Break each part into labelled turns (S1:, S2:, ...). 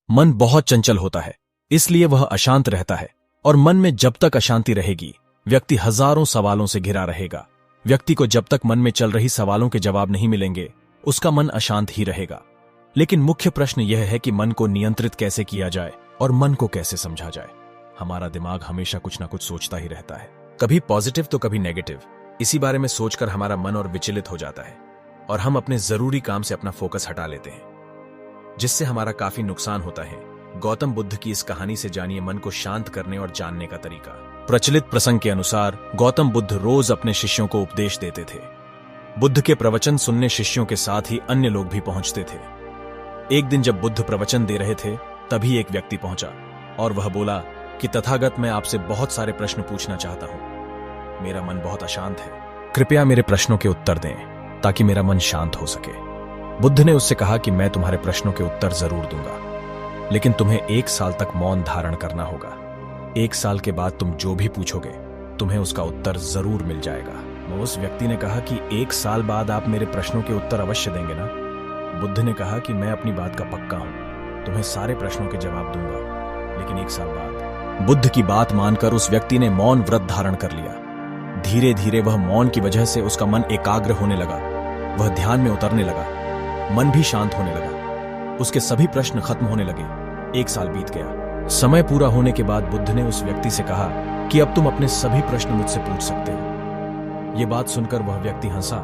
S1: मन बहुत चंचल होता है, इसलिए वह अशांत रहता है, और मन में जब तक अशांति रहेगी व्यक्ति हजारों सवालों से घिरा रहेगा। व्यक्ति को जब तक मन में चल रही सवालों के जवाब नहीं मिलेंगे उसका मन अशांत ही रहेगा। लेकिन मुख्य प्रश्न यह है कि मन को नियंत्रित कैसे किया जाए और मन को कैसे समझा जाए। हमारा दिमाग हमेशा कुछ ना कुछ सोचता ही रहता है, कभी पॉजिटिव तो कभी नेगेटिव। इसी बारे में सोचकर हमारा मन और विचलित हो जाता है और हम अपने जरूरी काम से अपना फोकस हटा लेते हैं, जिससे हमारा काफी नुकसान होता है। गौतम बुद्ध की इस कहानी से जानिए मन को शांत करने और जानने का तरीका। प्रचलित प्रसंग के अनुसार गौतम बुद्ध रोज अपने शिष्यों को उपदेश देते थे। बुद्ध के प्रवचन सुनने शिष्यों के साथ ही अन्य लोग भी पहुंचते थे। एक दिन जब बुद्ध प्रवचन दे रहे थे तभी एक व्यक्ति पहुंचा और वह बोला कि तथागत, मैं आपसे बहुत सारे प्रश्न पूछना चाहता हूं। मेरा मन बहुत अशांत है, कृपया मेरे प्रश्नों के उत्तर दें ताकि मेरा मन शांत हो सके। बुद्ध ने उससे कहा कि मैं तुम्हारे प्रश्नों के उत्तर जरूर दूंगा, लेकिन तुम्हें 1 साल तक मौन धारण करना होगा। 1 साल के बाद तुम जो भी पूछोगे तुम्हें उसका उत्तर जरूर मिल जाएगा। उस व्यक्ति ने कहा कि 1 साल बाद आप मेरे प्रश्नों के उत्तर अवश्य देंगे ना? बुद्ध ने कहा कि मैं अपनी बात का पक्का हूं, तुम्हें सारे प्रश्नों के जवाब दूंगा, लेकिन 1 साल बाद। बुद्ध की बात मानकर उस व्यक्ति ने मौन व्रत धारण कर लिया। धीरे धीरे वह मौन की वजह से उसका मन एकाग्र होने लगा, वह ध्यान में उतरने लगा, मन भी शांत होने लगा, उसके सभी प्रश्न खत्म होने लगे। 1 साल बीत गया। समय पूरा होने के बाद बुद्ध ने उस व्यक्ति से कहा कि अब तुम अपने सभी प्रश्न मुझसे पूछ सकते हो। यह बात सुनकर वह व्यक्ति हंसा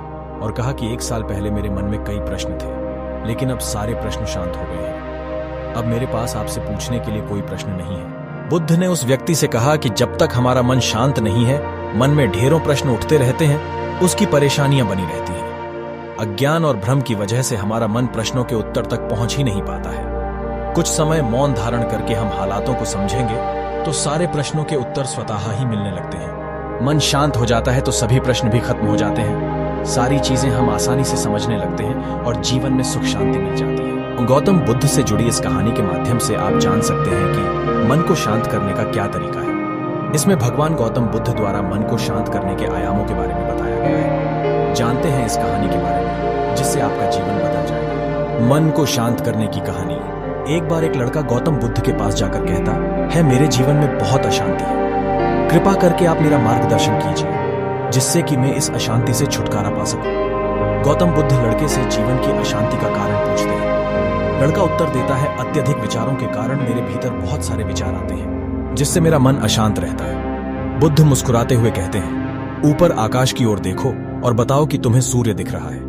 S1: और कहा कि 1 साल पहले मेरे मन में कई प्रश्न थे, लेकिन अब सारे प्रश्न शांत हो गए हैं। अब मेरे पास आपसे पूछने के लिए कोई प्रश्न नहीं है। बुद्ध ने उस व्यक्ति से कहा कि जब तक हमारा मन शांत नहीं है, मन में ढेरों प्रश्न उठते रहते हैं, उसकी परेशानियां बनी रहती हैं। अज्ञान और भ्रम की वजह से हमारा मन प्रश्नों के उत्तर तक पहुंच ही नहीं पाता है। कुछ समय मौन धारण करके हम हालातों को समझेंगे तो सारे प्रश्नों के उत्तर स्वतः ही मिलने लगते हैं। मन शांत हो जाता है तो सभी प्रश्न भी खत्म हो जाते हैं, सारी चीजें हम आसानी से समझने लगते हैं और जीवन में सुख शांति मिल जाती है। गौतम बुद्ध से जुड़ी इस कहानी के माध्यम से आप जान सकते हैं कि मन को शांत करने का क्या तरीका है। इसमें भगवान गौतम बुद्ध द्वारा मन को शांत करने के आयामों के बारे में बताया गया है। जानते हैं इस कहानी के बारे में, जिससे आपका जीवन बदल जाएगा। मन को शांत करने की कहानी। एक बार एक लड़का गौतम बुद्ध के पास जाकर कहता है, मेरे जीवन में बहुत अशांति है, कृपा करके आप मेरा मार्गदर्शन कीजिए जिससे कि मैं इस अशांति से छुटकारा पा सकूं। गौतम बुद्ध लड़के से जीवन की अशांति का कारण पूछते हैं। लड़का उत्तर देता है, अत्यधिक विचारों के कारण मेरे भीतर बहुत सारे विचार आते हैं जिससे मेरा मन अशांत रहता है। बुद्ध मुस्कुराते हुए कहते हैं, ऊपर आकाश की ओर देखो और बताओ कि तुम्हें सूर्य दिख रहा है।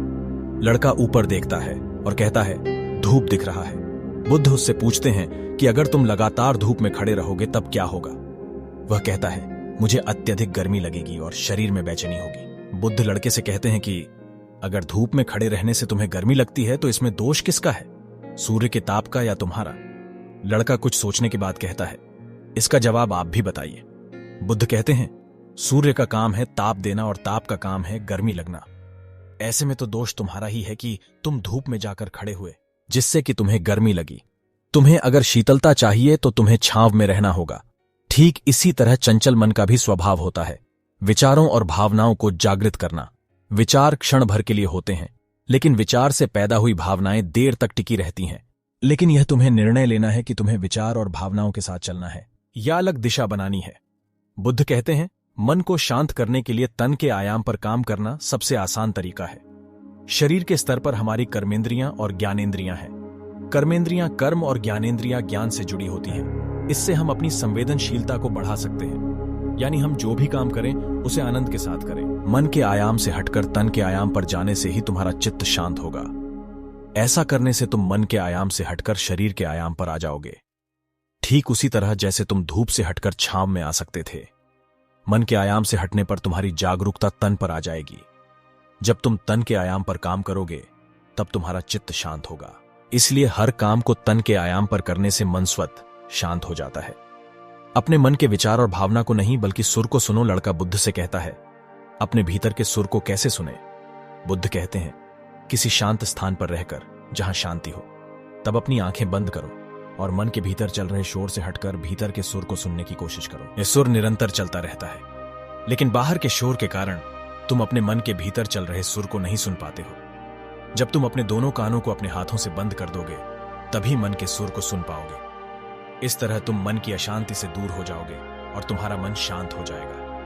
S1: लड़का ऊपर देखता है और कहता है, धूप दिख रहा है। बुद्ध उससे पूछते हैं कि अगर तुम लगातार धूप में खड़े रहोगे तब क्या होगा? वह कहता है, मुझे अत्यधिक गर्मी लगेगी और शरीर में बेचैनी होगी। बुद्ध लड़के से कहते हैं कि अगर धूप में खड़े रहने से तुम्हें गर्मी लगती है तो इसमें दोष किसका है, सूर्य के ताप का या तुम्हारा? लड़का कुछ सोचने के बाद कहता है, इसका जवाब आप भी बताइए। बुद्ध कहते हैं, सूर्य का काम है ताप देना और ताप का काम है गर्मी लगना। ऐसे में तो दोष तुम्हारा ही है कि तुम धूप में जाकर खड़े हुए जिससे कि तुम्हें गर्मी लगी। तुम्हें अगर शीतलता चाहिए तो तुम्हें छांव में रहना होगा। ठीक इसी तरह चंचल मन का भी स्वभाव होता है, विचारों और भावनाओं को जागृत करना। विचार क्षण भर के लिए होते हैं, लेकिन विचार से पैदा हुई भावनाएं देर तक टिकी रहती हैं। लेकिन यह तुम्हें निर्णय लेना है कि तुम्हें विचार और भावनाओं के साथ चलना है या अलग दिशा बनानी है। बुद्ध कहते हैं, मन को शांत करने के लिए तन के आयाम पर काम करना सबसे आसान तरीका है। शरीर के स्तर पर हमारी कर्मेंद्रियां और ज्ञानेंद्रियां हैं। कर्मेंद्रियां कर्म और ज्ञानेंद्रियां ज्ञान से जुड़ी होती हैं। इससे हम अपनी संवेदनशीलता को बढ़ा सकते हैं, यानी हम जो भी काम करें उसे आनंद के साथ करें। मन के आयाम से हटकर तन के आयाम पर जाने से ही तुम्हारा चित्त शांत होगा। ऐसा करने से तुम मन के आयाम से हटकर शरीर के आयाम पर आ जाओगे, ठीक उसी तरह जैसे तुम धूप से हटकर छांव में आ सकते थे। मन के आयाम से हटने पर तुम्हारी जागरूकता तन पर आ जाएगी। जब तुम तन के आयाम पर काम करोगे तब तुम्हारा चित्त शांत होगा। इसलिए हर काम को तन के आयाम पर करने से मन स्वतः शांत हो जाता है। अपने मन के विचार और भावना को नहीं बल्कि सुर को सुनो, लड़का बुद्ध से कहता है। अपने भीतर के सुर को कैसे सुने? बुद्ध कहते हैं, किसी शांत स्थान पर रहकर जहां शांति हो, तब अपनी आंखें बंद करो और मन के भीतर चल रहे शोर से हटकर भीतर के सुर को सुनने की कोशिश करो। यह सुर निरंतर चलता रहता है, लेकिन बाहर के शोर के कारण तुम अपने मन के भीतर चल रहे सुर को नहीं सुन पाते हो। जब तुम अपने दोनों कानों को अपने हाथों से बंद कर दोगे तभी मन के सुर को सुन पाओगे। इस तरह तुम मन की अशांति से दूर हो जाओगे और तुम्हारा मन शांत हो जाएगा।